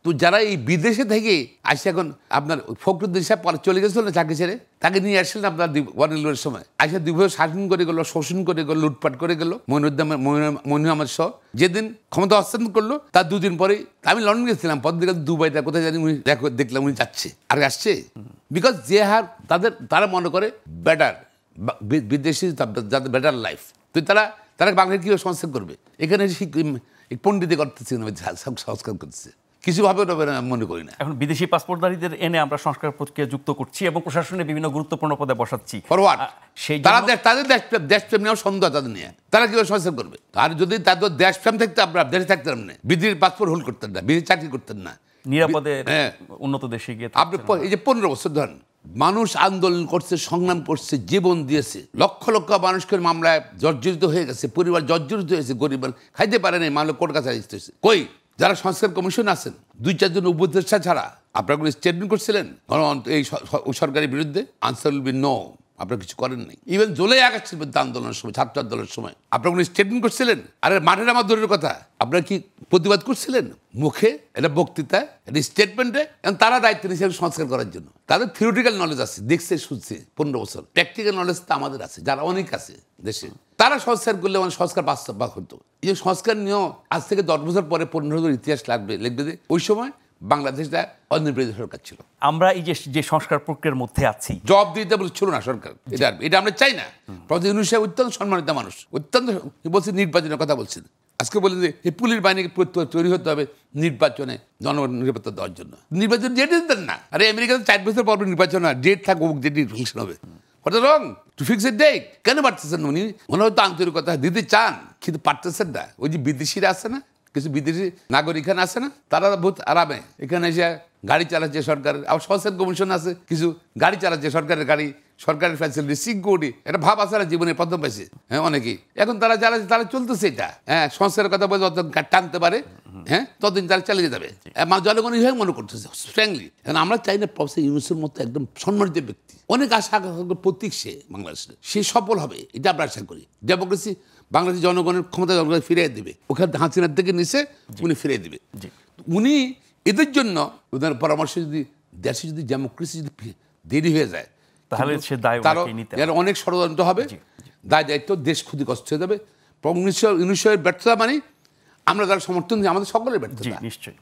তো যারা এই বিদেশে থেকে আসে এখন আপনার ফখরুদ্দিন সাহেব পরে চলে গেছিল না চাকরি ছেড়ে, তাকে নিয়ে আসছিলেন আপনার ওয়ানিলের সময়, আসে দুইভাবে শাসন করে গেল, শোষণ করে গেল, লুটপাট করে গেল মইনুল আহমেদ সহ। যেদিন ক্ষমতা হস্তান্তর করলো তার দুদিন পরে আমি লন্ডন গেছিলাম, পরদিকে দুবাইটা কোথায় জানি উনি দেখলাম উনি যাচ্ছে আর আসছে। বিকজ যে হার তারা মনে করে বেটার বিদেশি যাদের বেটার লাইফ, তো তারা বাংলায় কীভাবে সংস্কার করবে, এখানে পণ্ডিতি করতেছে, সংস্কার করতেছে, কিছুভাবে মনে করি না। এখন বিদেশি পাসপোর্টধারীদের এনে আমরা সংস্কার প্রক্রিয়া যুক্ত করছি এবং প্রশাসনে বিভিন্ন গুরুত্বপূর্ণ পদে বসাচ্ছি। ফরওয়ার্ড তাদের দেশপ্রেম নেওয়া সন্দেহ তাদের নিয়ে, তারা কীভাবে সংস্কার করবে? আর যদি তাদের দেশপ্রেম থাকতে আপনার দেশে থাকতেন না, বিদেশি পাসপোর্ট হোল্ড করতেন না, বিদেশি চাকরি করতেন না, নিরাপদে উন্নত দেশে গিয়ে। আপনি এই যে 15 বছর ধরেন মানুষ আন্দোলন করছে, সংগ্রাম করছে, জীবন দিয়েছে, লক্ষ লক্ষ মানুষকে মামলায় জর্জরিত হয়ে গেছে, পরিবার জর্জরিত হয়েছে, গরিব খাইতে পারে নাই, মামলা কোর্ট কাছে হয়েছে। কই যারা সংস্কার কমিশন আছেন 2-4 জন উপদেষ্টা ছাড়া আপনারা কোনো স্টেটমেন্ট করছিলেন এই সরকারের বিরুদ্ধে? Answer will be no. আপনারা কিছু করেন নাই। ইভেন জুলাই আগস্ট আন্দোলনের সময়, ছাত্র আন্দোলনের সময় আপনারা কোনো স্টেটমেন্ট করছিলেন? আরে মাঠের আমার দূরের কথা, আপনারা কি প্রতিবাদ করছিলেন? মুখে, এটা বক্তৃতায়, এটা স্টেটমেন্টে। তারা দায়িত্ব নিয়েছে সংস্কার করার জন্য। তাদের থিওরিটিক্যাল নলেজ আছে, দেখছে শুনছে 15 বছর। প্র্যাকটিক্যাল নলেজ তো আমাদের আছে, যারা অনেক আছে দেশে। তারা সংস্কার করলে মানে সংস্কার বাস্তব হতো। এই সংস্কার নিয়েও আজ থেকে 10 বছর পরে 15 বছর ইতিহাস লিখবে যে ওই সময় বাংলাদেশটা অনির্বাচিত সরকার ছিল। আমরা এই যে সংস্কার প্রক্রিয়ার মধ্যে আছি, জবাব দিতে ছিল না সরকার, এটা আমরা চাই না। প্রতি ইউনুস অত্যন্ত সম্মানিত মানুষ, অত্যন্ত বলছি নির্বাচনের কথা বলছেন। আজকে বলেন যে এই পুলিশ বাহিনীকে তৈরি হতে হবে নির্বাচনে জনগণের নিরাপত্তা দেওয়ার জন্য। নির্বাচন ডেট দেন না। আরে আমেরিকাতে 4 বছর পর নির্বাচন হয়, ডেট থাকবে, ডেট ইলেকশন হবে। ওটা রং টু ফিক্স এ ডেট। কেন পারতেছেন উনি? মনে হয়তো আন্তরিকতা দিতে চান কিন্তু পারতেছেন না। ওই যে বিদেশিরা আছে না, কিছু বিদেশি নাগরিক এখানে আছে না, তারা বহুত আরামে এখানে এসে গাড়ি চালাচ্ছে সরকারের। আবার সংস্কার কমিশন আছে, কিছু গাড়ি চালাচ্ছে সরকারের গাড়ি, সরকারের ফ্যাসিলিটি, সিকিউরিটি, এটা ভাব আছে না, জীবনে প্রথম পাইছে। হ্যাঁ, অনেকেই এখন তারা চালাচ্ছে, তারা চলতেছে এটা। হ্যাঁ, সংস্কারের কথা বলে যত টানতে পারে, হ্যাঁ, ততদিন তারা চালিয়ে যাবে। জনগণ এইভাবে মনে করতেছে স্ট্রংলি। এখন আমরা চাই না প্রফেসর ইউনূসের মতো একদম সম্মানিত ব্যক্তি, অনেক আশা প্রতীক সে বাংলাদেশে, সে সফল হবে, এটা আমরা আশা করি। ডেমোক্রেসি বাংলাদেশের জনগণের ক্ষমতা জনগণ ফিরিয়ে দেবে, ওখানে হাসিনার থেকে নিচে উনি ফিরিয়ে দেবে। উনি এদের জন্য ওদের পরামর্শ যদি দেশে যদি ডেমোক্রেসি যদি দেরি হয়ে যায় তাহলে সে দায় অনেক ষড়যন্ত্র হবে, দায় দায়িত্ব দেশ ক্ষতিগ্রস্ত হয়ে যাবে। 1919 ব্যর্থতা মানে আমরা যারা সমর্থন দিই আমাদের সকলের ব্যর্থতা। নিশ্চয়ই।